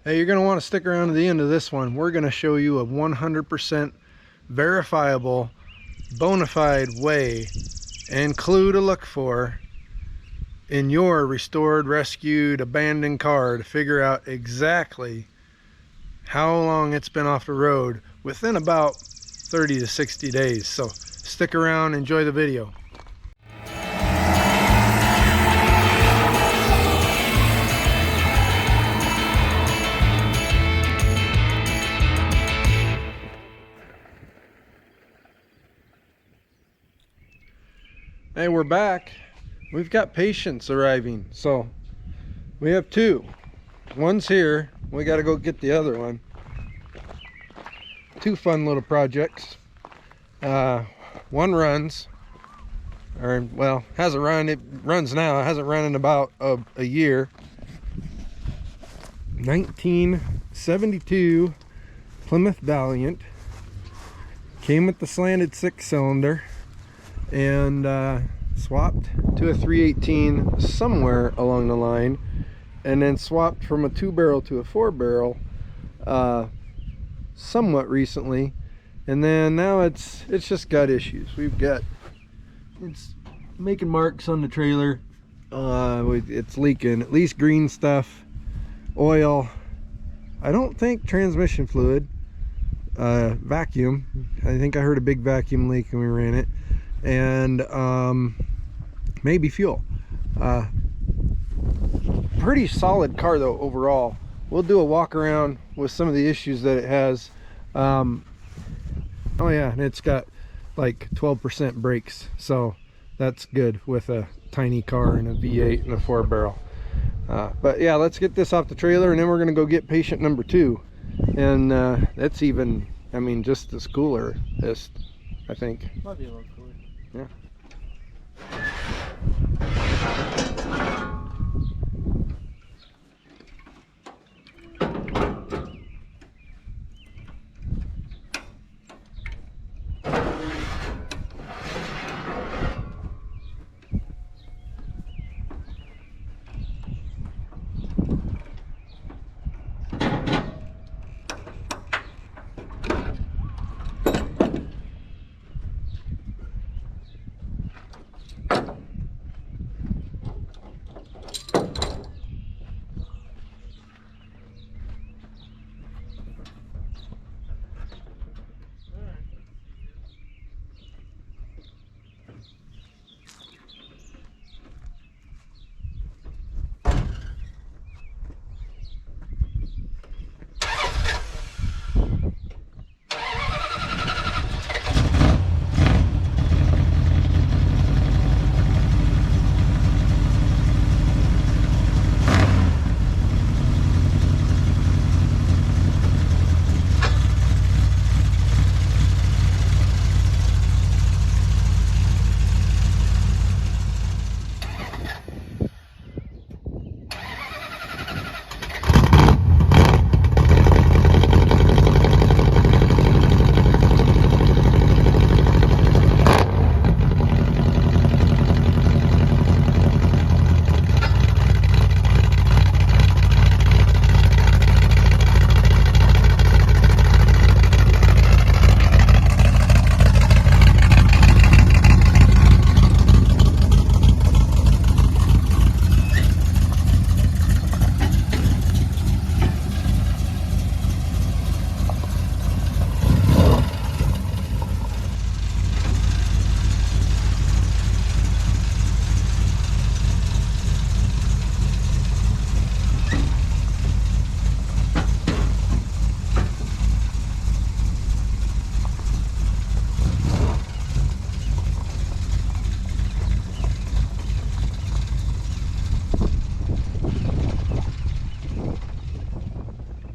Hey, you're going to want to stick around to the end of this one. We're going to show you a 100% verifiable, bona fide way and clue to look for in your restored, rescued, abandoned car to figure out exactly how long it's been off the road within about 30 to 60 days. So stick around, enjoy the video. Hey, we're back. We've got patients arriving. So we have two. One's here. We got to go get the other one. Two fun little projects. One runs, or well, hasn't run. It runs now. It hasn't run in about a year. 1972 Plymouth Valiant. Came with the slanted 6-cylinder and swapped to a 318 somewhere along the line, and then swapped from a 2-barrel to a 4-barrel somewhat recently, and then now it's just got issues. It's making marks on the trailer. It's leaking at least green stuff, oil. I don't think transmission fluid, vacuum. I think I heard a big vacuum leak when we ran it, and maybe fuel. Pretty solid car though overall. We'll do a walk around with some of the issues that it has. Oh yeah, and it's got like 12% brakes, so that's good with a tiny car and a V8 and a 4-barrel. But yeah, let's get this off the trailer, and then we're gonna go get patient number 2, and that's even, I mean, just as cooler, I think. Might be a little cooler. Yeah.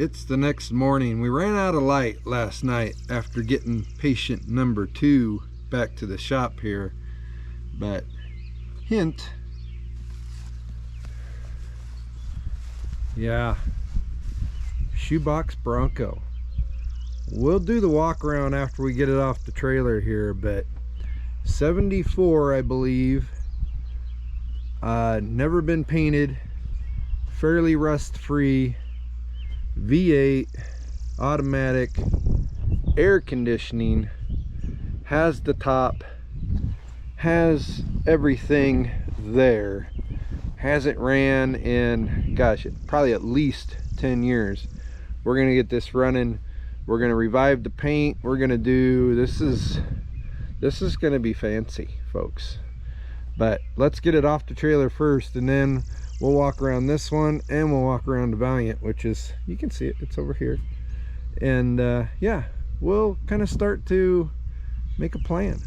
It's the next morning. We ran out of light last night after getting patient number 2 back to the shop here, but hint, yeah, Shoebox Bronco. We'll do the walk around after we get it off the trailer here, but 74, I believe, never been painted, fairly rust free, V8 automatic air conditioning, has the top, has everything there, hasn't ran in, gosh, probably at least 10 years. We're gonna get this running. We're gonna revive the paint. We're gonna do, this is gonna be fancy, folks. But let's get it off the trailer first, and then we'll walk around this one, and we'll walk around the Valiant, which is, you can see it, it's over here. And yeah, we'll kind of start to make a plan.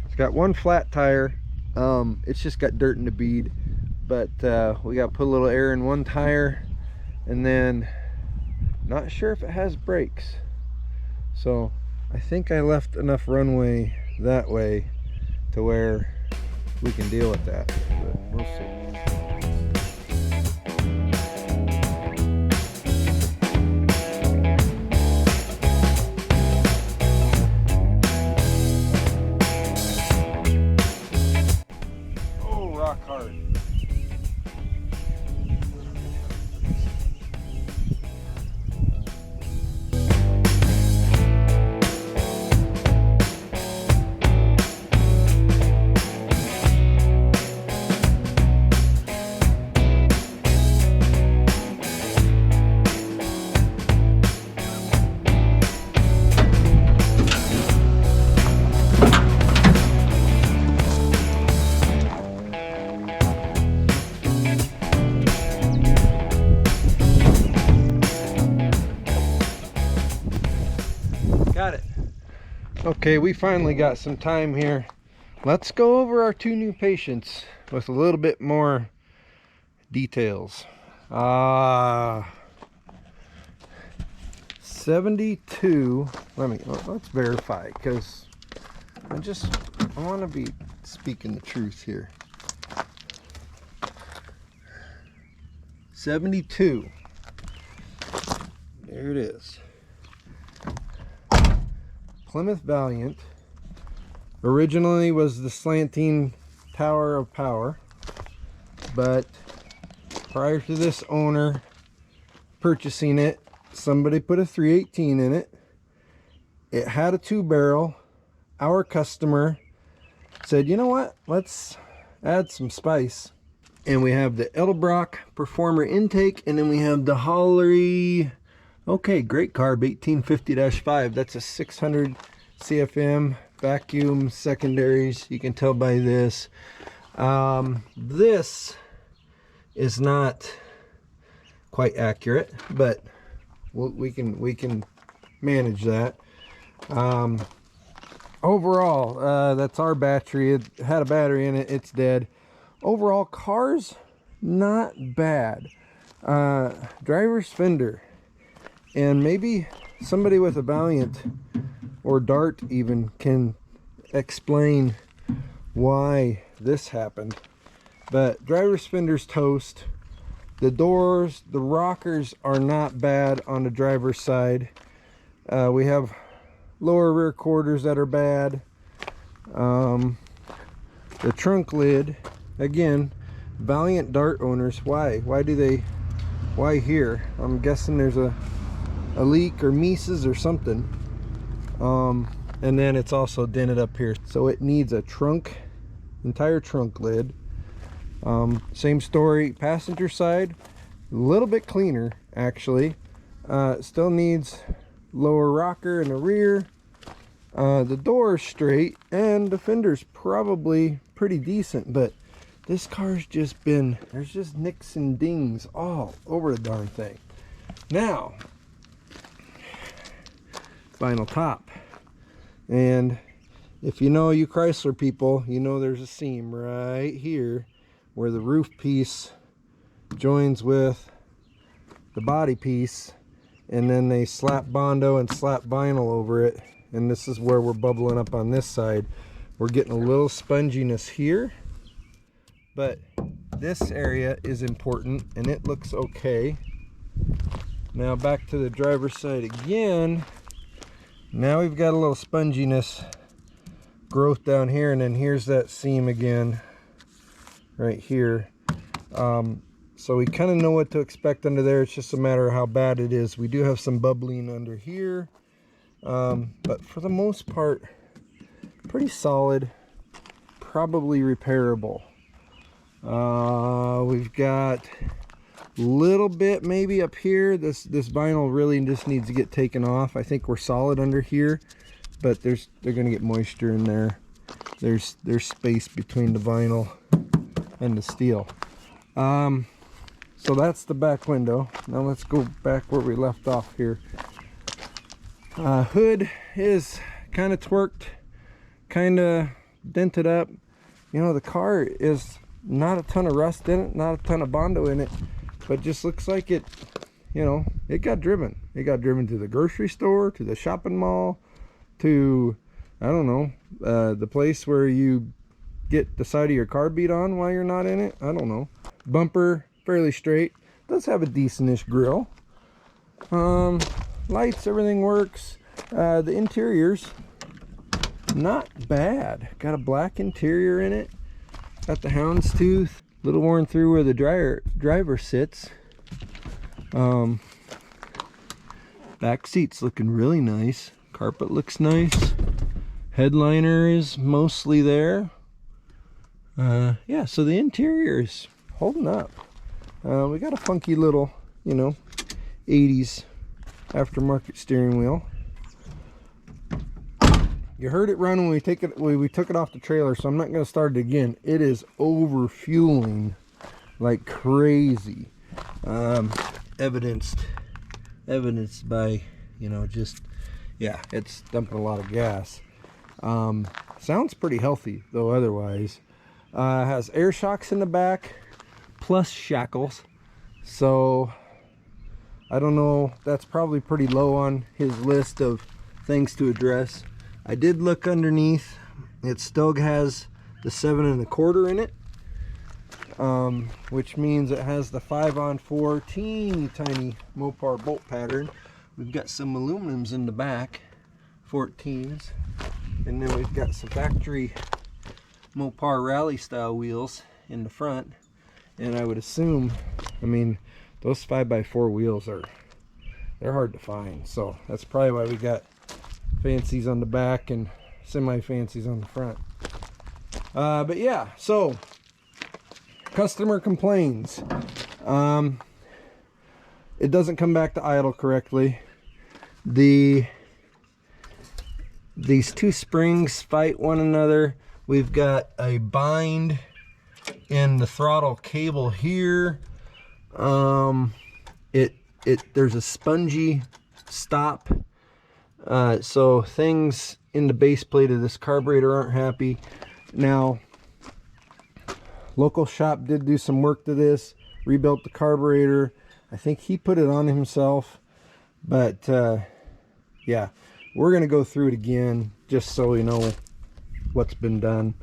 It's got one flat tire. It's just got dirt in the bead, but we got to put a little air in one tire, and then not sure if it has brakes. So I think I left enough runway that way to where we can deal with that, but we'll see. Oh, rock hard. Got it. Okay, we finally got some time here. Let's go over our two new patients with a little bit more details. 72. Let's verify, because I want to be speaking the truth here. 72. There it is. Plymouth Valiant. Originally was the slanting tower of power, but prior to this owner purchasing it, somebody put a 318 in it. It had a 2-barrel. Our customer said, you know what, let's add some spice. And we have the Edelbrock Performer intake, and then we have the Hollery, okay, great carb, 1850-5. That's a 600 CFM vacuum secondaries. You can tell by this. This is not quite accurate, but we can manage that. Overall, that's our battery. It had a battery in it. It's dead. Overall, car's not bad. Driver's fender, and maybe somebody with a Valiant or Dart even can explain why this happened. But driver's fender's toast. The doors, the rockers are not bad on the driver's side. We have lower rear quarters that are bad. The trunk lid, again, Valiant Dart owners, why here? I'm guessing there's a leak or Mises or something. And then it's also dented up here, so it needs a entire trunk lid. Same story, passenger side, a little bit cleaner actually. Still needs lower rocker in the rear. The door is straight, and the fender's probably pretty decent, but this car's just been, there's just nicks and dings all over the darn thing. Now, final top. And if you know, you Chrysler people, you know there's a seam right here where the roof piece joins with the body piece, and then they slap Bondo and slap vinyl over it, and this is where we're bubbling up on this side. We're getting a little sponginess here, but this area is important, and it looks okay. Now back to the driver's side again. Now we've got a little sponginess growth down here, and then here's that seam again right here. So we kind of know what to expect under there. It's just a matter of how bad it is. We do have some bubbling under here, but for the most part, pretty solid, probably repairable. We've got a little bit maybe up here. This vinyl really just needs to get taken off. I think we're solid under here, but they're gonna get moisture in there. There's space between the vinyl and the steel. So that's the back window. Now let's go back where we left off here. Hood is kind of twerked, kind of dented up. You know, the car is not a ton of rust in it, not a ton of Bondo in it, but just looks like it, you know, it got driven. It got driven to the grocery store, to the shopping mall, to, I don't know, the place where you get the side of your car beat on while you're not in it. I don't know. Bumper fairly straight, does have a decentish grill. Lights, everything works. The interior's not bad. Got a black interior in it, got the houndstooth, a little worn through where the driver sits. Back seat's looking really nice, carpet looks nice, headliner is mostly there. Yeah, so the interior is holding up. We got a funky little, you know, 80s aftermarket steering wheel. You heard it run when we took it off the trailer, so I'm not going to start it again. It is over fueling like crazy. Evidenced by, you know, just, yeah, it's dumping a lot of gas. Sounds pretty healthy though otherwise. Has air shocks in the back plus shackles, so I don't know, that's probably pretty low on his list of things to address. I did look underneath. It still has the 7 1/4 in it, which means it has the 5-on-4 teeny tiny Mopar bolt pattern. We've got some aluminums in the back, 14s, and then we've got some factory Mopar rally style wheels in the front. And I would assume, I mean, those 5x4 wheels they're hard to find, so that's probably why we got fancies on the back and semi-fancies on the front. But yeah, so customer complains it doesn't come back to idle correctly. These two springs fight one another. We've got a bind in the throttle cable here. There's a spongy stop, so things in the base plate of this carburetor aren't happy. Now, local shop did do some work to this, rebuilt the carburetor. I think he put it on himself, but yeah, we're gonna go through it again just so you know what's been done.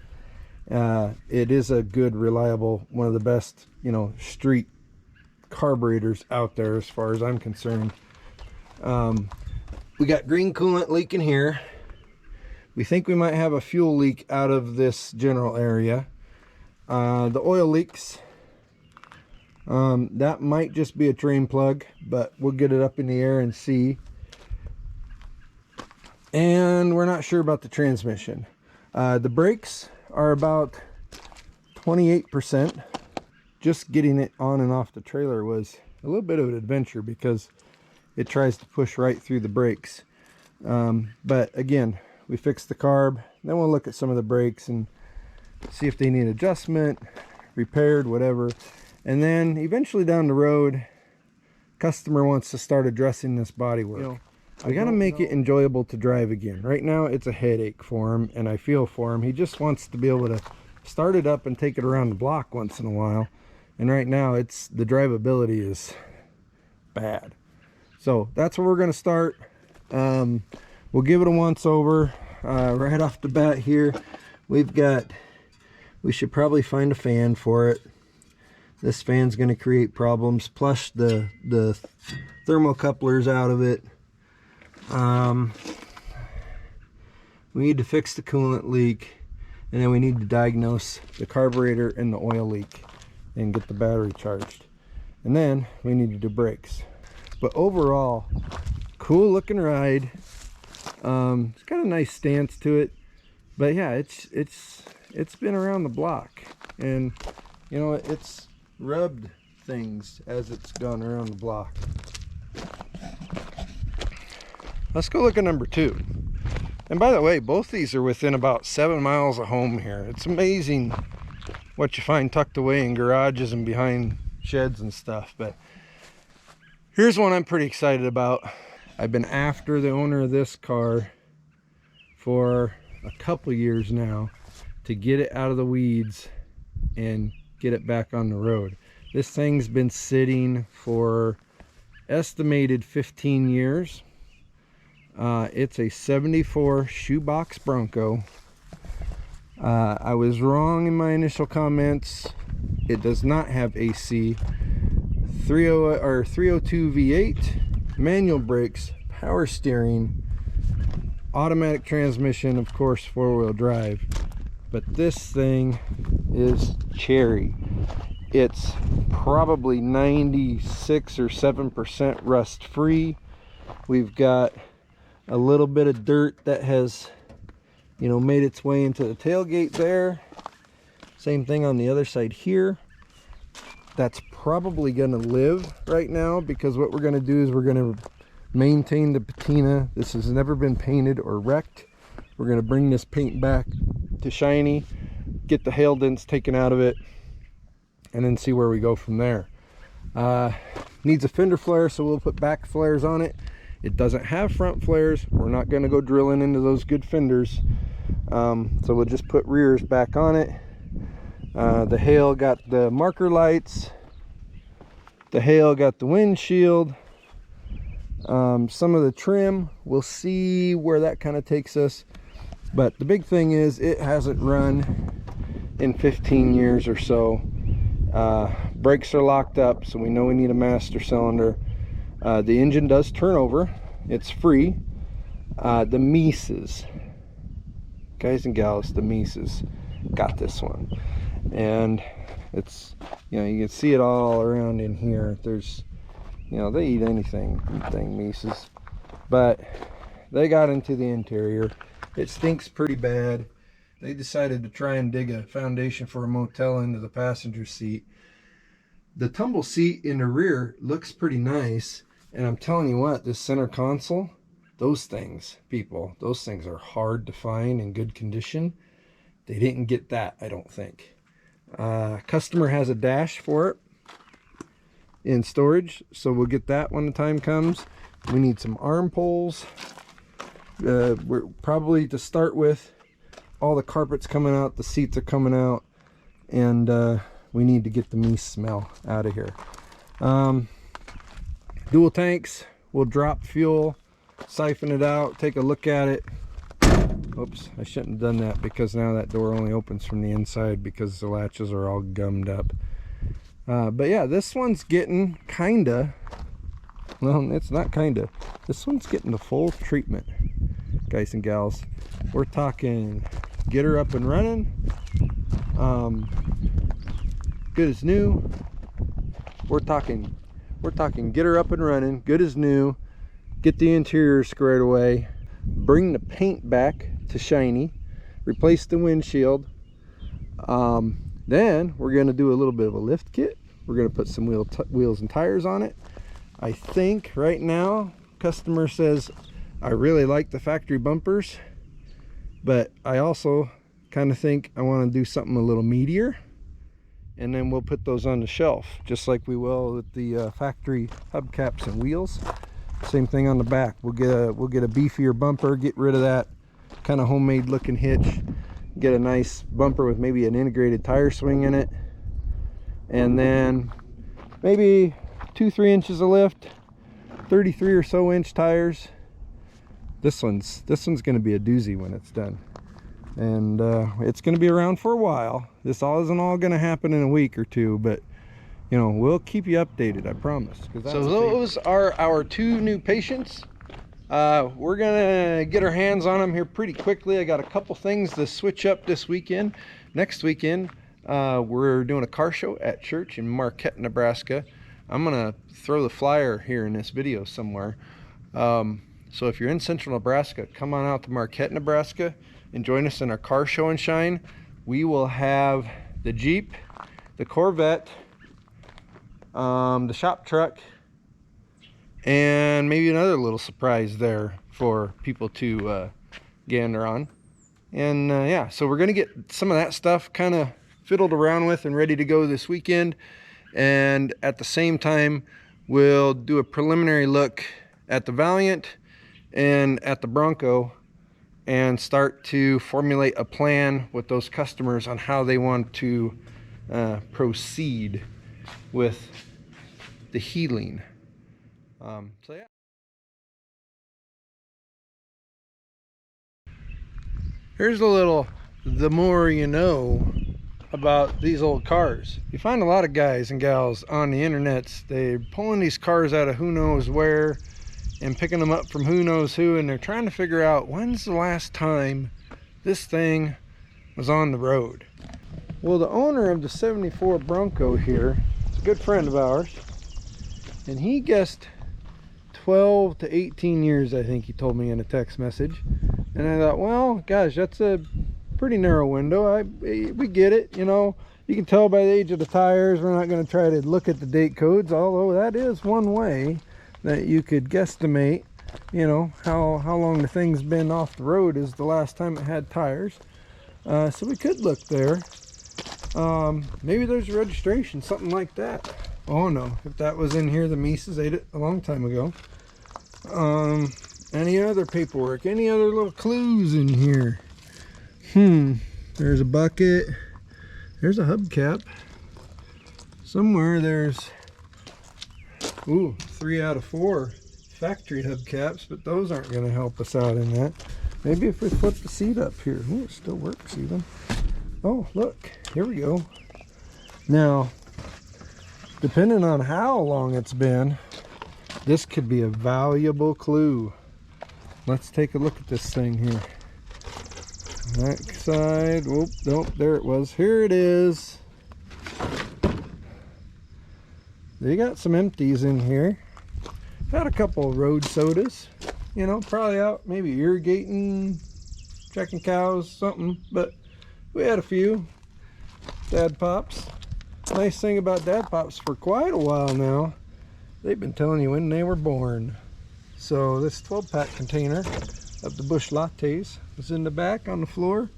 It is a good, reliable, one of the best, you know, street carburetors out there as far as I'm concerned. We got green coolant leaking here. We think we might have a fuel leak out of this general area. The oil leaks, that might just be a drain plug, but we'll get it up in the air and see. And we're not sure about the transmission. The brakes are about 28%. Just getting it on and off the trailer was a little bit of an adventure because it tries to push right through the brakes. But again, we fixed the carb, then we'll look at some of the brakes and see if they need adjustment, repaired, whatever. And then eventually down the road, customer wants to start addressing this bodywork. You know, we gotta make it enjoyable to drive again. Right now it's a headache for him, and I feel for him. He just wants to be able to start it up and take it around the block once in a while. And right now it's, the drivability is bad. So that's where we're gonna start. We'll give it a once over. Right off the bat here, we should probably find a fan for it. This fan's gonna create problems, plus the thermocoupler's out of it. We need to fix the coolant leak, and then we need to diagnose the carburetor and the oil leak and get the battery charged. and then we need to do brakes. But overall, cool looking ride. It's got a nice stance to it, but yeah, it's been around the block, and you know, it's rubbed things as it's gone around the block. Let's go look at number 2. And by the way, both these are within about 7 miles of home here. It's amazing what you find tucked away in garages and behind sheds and stuff. But here's one I'm pretty excited about. I've been after the owner of this car for a couple years now to get it out of the weeds and get it back on the road. This thing's been sitting for estimated 15 years. It's a 74 Shoebox Bronco. I was wrong in my initial comments. It does not have AC. 302 V8, manual brakes, power steering, automatic transmission, of course 4-wheel drive. But this thing is cherry. It's probably 96 or 7% rust free. We've got a little bit of dirt that has, you know, made its way into the tailgate there. Same thing on the other side here. That's probably gonna live right now, because what we're gonna do is we're gonna maintain the patina. This has never been painted or wrecked. We're gonna bring this paint back to shiny, get the hail dents taken out of it, and then see where we go from there. Needs a fender flare, so we'll put back flares on it. It doesn't have front flares. We're not going to go drilling into those good fenders, so we'll just put rears back on it. The hail got the marker lights, the hail got the windshield, some of the trim. We'll see where that kind of takes us, but the big thing is it hasn't run in 15 years or so. Brakes are locked up, so we know we need a master cylinder. The engine does turn over. It's free. The Mises, guys and gals, the Mises got this one, and it's, you know, you can see it all around in here. There's, you know, they eat anything Mises, but they got into the interior. It stinks pretty bad. They decided to try and dig a foundation for a motel into the passenger seat. The tumble seat in the rear looks pretty nice, and I'm telling you what, this center console, those things, people, those things are hard to find in good condition. They didn't get that, I don't think. Customer has a dash for it in storage, so we'll get that when the time comes. We need some arm poles. We're probably, to start with, all the carpet's coming out, the seats are coming out, and we need to get the Mies smell out of here. Dual tanks. We'll drop fuel, siphon it out, take a look at it. Oops, I shouldn't have done that, because now that door only opens from the inside because the latches are all gummed up. But yeah, this one's getting kinda, well, it's not kinda, this one's getting the full treatment, guys and gals. We're talking get her up and running, good as new. We're talking get her up and running, good as new, get the interior squared away, bring the paint back to shiny, replace the windshield. Then we're going to do a little bit of a lift kit. We're going to put some wheels and tires on it. I think right now customer says, I really like the factory bumpers, but I also kind of think I want to do something a little meatier, and then we'll put those on the shelf just like we will with the factory hubcaps and wheels. Same thing on the back. We'll get a beefier bumper, get rid of that kind of homemade looking hitch, get a nice bumper with maybe an integrated tire swing in it, and then maybe 2-3 inches of lift, 33 or so inch tires. This one's going to be a doozy when it's done, and it's going to be around for a while. This all isn't all going to happen in a week or two, but you know, we'll keep you updated, I promise. So those are our two new patients. We're gonna get our hands on them here pretty quickly. I got a couple things to switch up this weekend. Next weekend, we're doing a car show at church in Marquette, Nebraska. I'm gonna throw the flyer here in this video somewhere. So if you're in central Nebraska, come on out to Marquette, Nebraska, and join us in our car show and shine. We will have the Jeep, the Corvette, the shop truck, and maybe another little surprise there for people to gander on. And yeah, so we're gonna get some of that stuff kind of fiddled around with and ready to go this weekend. And at the same time, we'll do a preliminary look at the Valiant and at the Bronco and start to formulate a plan with those customers on how they want to proceed with the healing. So yeah. Here's a little the more you know about these old cars. You find a lot of guys and gals on the internets, they're pulling these cars out of who knows where and picking them up from who knows who, and they're trying to figure out when's the last time this thing was on the road. Well, the owner of the 74 Bronco here is a good friend of ours, and he guessed 12 to 18 years, I think he told me in a text message. And I thought, well, gosh, that's a pretty narrow window. We get it, you know. You can tell by the age of the tires. We're not going to try to look at the date codes, although that is one way that you could guesstimate, you know, how long the thing's been off the road is the last time it had tires. So we could look there. Maybe there's a registration, something like that. Oh no, if that was in here, the Mises ate it a long time ago. Any other paperwork, any other little clues in here? There's a bucket, there's a hubcap. Somewhere there's, ooh, 3 out of 4 factory hubcaps, but those aren't going to help us out in that. Maybe if we flip the seat up here. Ooh, it still works even. Oh, look, here we go. Now, depending on how long it's been, this could be a valuable clue. Let's take a look at this thing here. Back side. Whoop, nope, there it was. Here it is. They got some empties in here. Had a couple of road sodas. You know, probably out maybe irrigating, checking cows, something. But we had a few. Dad Pops. Nice thing about Dad Pops for quite a while now, they've been telling you when they were born. So this 12-pack container of the Bush Lattes was in the back on the floor,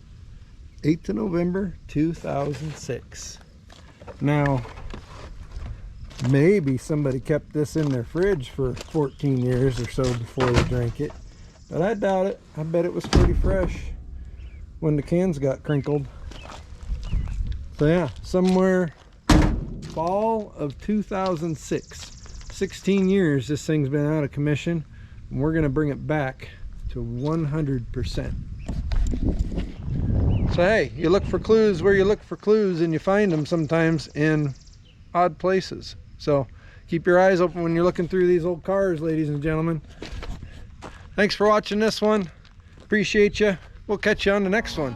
8th of November 2006. Now, maybe somebody kept this in their fridge for 14 years or so before they drank it, but I doubt it. I bet it was pretty fresh when the cans got crinkled. So yeah, somewhere fall of 2006. 16 years this thing's been out of commission, and we're going to bring it back to 100%. So hey, you look for clues where you look for clues, and you find them sometimes in odd places. So keep your eyes open when you're looking through these old cars, ladies and gentlemen. Thanks for watching this one. Appreciate you. We'll catch you on the next one.